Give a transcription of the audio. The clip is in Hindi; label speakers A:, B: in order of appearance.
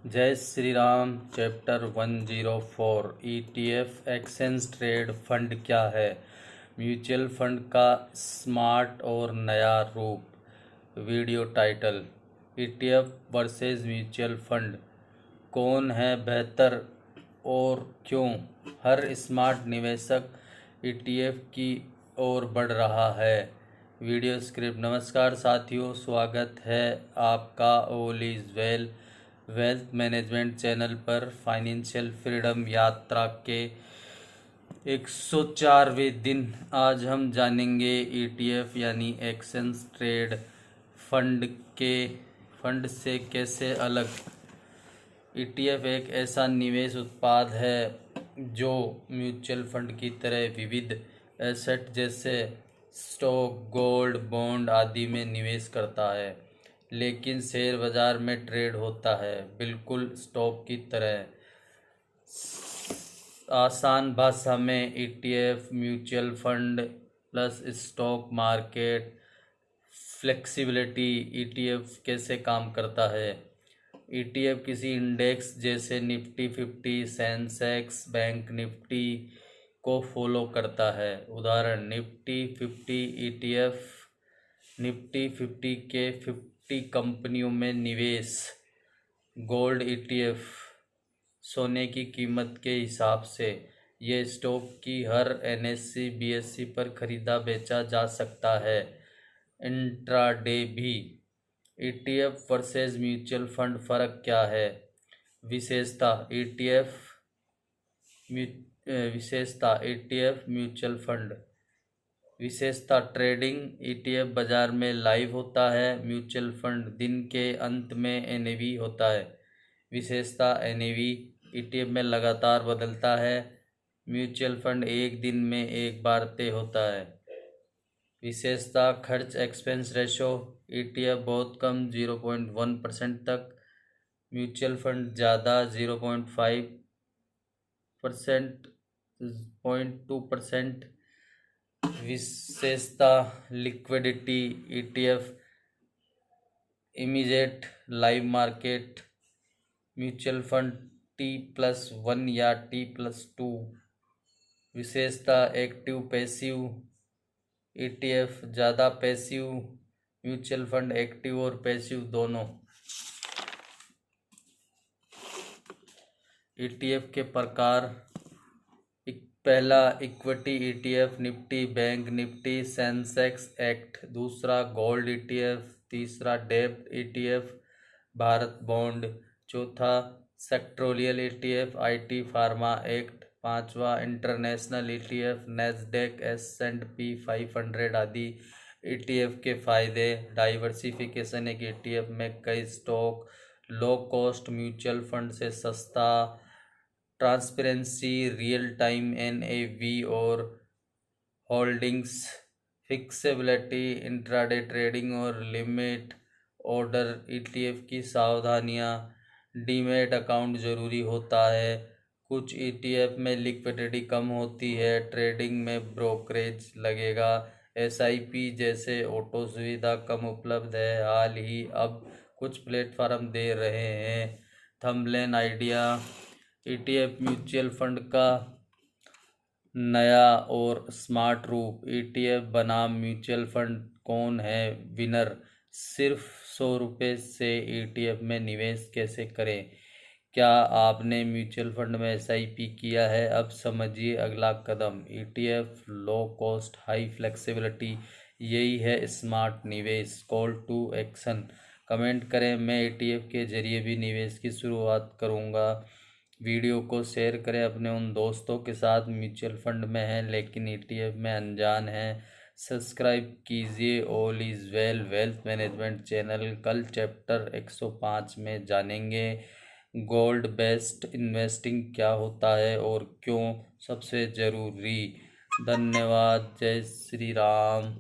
A: जय Shri Ram. Chapter 104 ETF exchange trade fund क्या है। म्यूचुअल फंड का स्मार्ट और नया रूप। Video title ETF versus mutual fund, कौन है बेहतर और क्यों। हर स्मार्ट निवेशक ईटीएफ की ओर बढ़ रहा है। Video script. नमस्कार साथियों, स्वागत है आपका all is wealth management channel पर। फाइनेंशियल फ्रीडम यात्रा के 104वें दिन आज हम जानेंगे ईटीएफ यानी एक्सचेंज ट्रेड फंड से कैसे अलग। ईटीएफ एक ऐसा निवेश उत्पाद है जो म्यूचुअल फंड की तरह विविध एसेट जैसे स्टॉक, गोल्ड, बॉन्ड आदि में निवेश करता है, लेकिन शेयर बाजार में ट्रेड होता है, बिल्कुल स्टॉक की तरह। आसान भाषा में ETF mutual fund plus stock market flexibility. ETF कैसे काम करता है। ईटीएफ किसी इंडेक्स जैसे निफ्टी 50, सेंसेक्स, बैंक निफ्टी को फॉलो करता है। उदाहरण निफ्टी 50 ईटीएफ निफ्टी 50 के 50 कंपनियों में निवेश। गोल्ड ईटीएफ सोने की कीमत के हिसाब से, ये स्टॉक की हर एनएससी बीएससी पर खरीदा बेचा जा सकता है। इंट्राडे भी। ईटीएफ वर्सेस म्यूचुअल फंड फर्क क्या है। विशेषता ईटीएफ म्यूचुअल फंड। विशेषता ट्रेडिंग ईटीएफ बाजार में लाइव होता है, म्यूचुअल फंड दिन के अंत में एनएवी होता है। विशेषता एनएवी ईटीएफ में लगातार बदलता है, म्यूचुअल फंड एक दिन में एक बार तय होता है। विशेषता खर्च एक्सपेंस रेशो ईटीएफ बहुत कम 0.1% तक, म्यूचुअल फंड ज़्यादा 0.5% 0.2%। विशेषता liquidity ETF immediate live market, mutual fund T+1 या T+2। विशेषता एक्टिव पैसिव ईटीएफ ज़्यादा पैसिव, म्यूचुअल फंड एक्टिव और पैसिव दोनों। ईटीएफ के प्रकार। पहला equity ETF Nifty bank Nifty Sensex act. दूसरा गोल्ड ईटीएफ। तीसरा डेब्ट ईटीएफ भारत बॉन्ड। चौथा sectoral ETF IT pharma act. पांचवा इंटरनेशनल ईटीएफ नैस्डैक S&P 500 आदि। ईटीएफ के फायदे। डाइवर्सिफिकेशन। एक ईटीएफ में कई stock, low cost mutual fund से सस्ता, ट्रांसपेरेंसी, रियल टाइम एनएवी और होल्डिंग्स, फिक्सेबिलिटी, इंट्राडे ट्रेडिंग और लिमिट ऑर्डर। ईटीएफ की सावधानियां। डीमैट अकाउंट जरूरी होता है। कुछ ईटीएफ में लिक्विडिटी कम होती है, ट्रेडिंग में ब्रोकरेज लगेगा। एसआईपी जैसे ऑटो सुविधा कम उपलब्ध है, हाल ही अब कुछ प्लेटफॉर्म दे रहे हैं। Thumbnail idea. ETF mutual fund का नया और स्मार्ट रूप। ईटीएफ बनाम म्यूचुअल फंड, कौन है विनर। सिर्फ 100 रुपये से ईटीएफ में निवेश कैसे करें। क्या आपने म्यूचुअल फंड में एसआईपी किया है। अब समझिए अगला कदम। ETF low cost high flexibility, यही है स्मार्ट निवेश। Call to action. कमेंट करें, मैं ईटीएफ के जरिए भी निवेश की शुरुआत करूंगा। वीडियो को शेयर करें अपने उन दोस्तों के साथ म्यूचुअल फंड में हैं लेकिन ईटीएफ में अनजान हैं। सब्सक्राइब कीजिए all is wealth management channel. कल चैप्टर 105 में जानेंगे गोल्ड बेस्ड इन्वेस्टिंग क्या होता है और क्यों सबसे ज़रूरी। धन्यवाद। जय श्री राम।